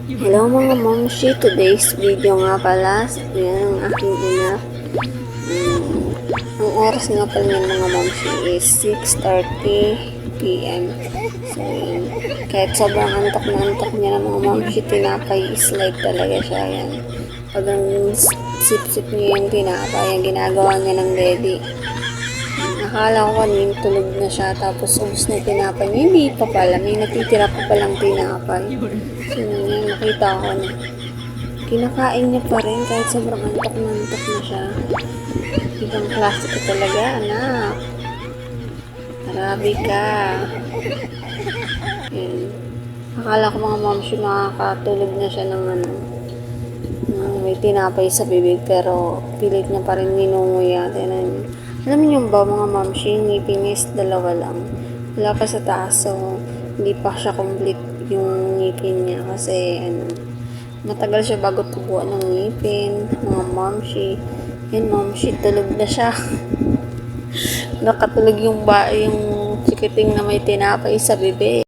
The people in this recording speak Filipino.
Hello mga momshi, today's video nga pala, yan ang aking ina. Ang oras nga pala ng mga momshi is 6:30 PM. So yun, kahit sobrang antok na antok niya ng mga momshi, tinapay is like talaga siya yan. Pag ang sip-sip niya yung tinapay, yung ginagawa niya ng daddy. Akala ko kanina tulog na siya, tapos ubos na yung tinapay niya. Hindi pa pala, may natitira pa palang tinapay. So yun, nakita ko na kinakain niya pa rin kahit sobrang antok na siya. Ibang klase ka talaga, anak. Grabe ka. Yun. Akala ko mga momshi makakatulog na siya ng may tinapay sa bibig, pero pilit niya pa rin ninunguya. Alam niyo ba mga momshi, ngipin niya is dalawa lang. Wala pa sa taas, so hindi pa siya complete yung ngipin niya kasi matagal siya bago tubuan ng ngipin. Mga momshi, yan momshi, tulog na siya. Nakatulog yung chikiting na may tinapay sa bibig.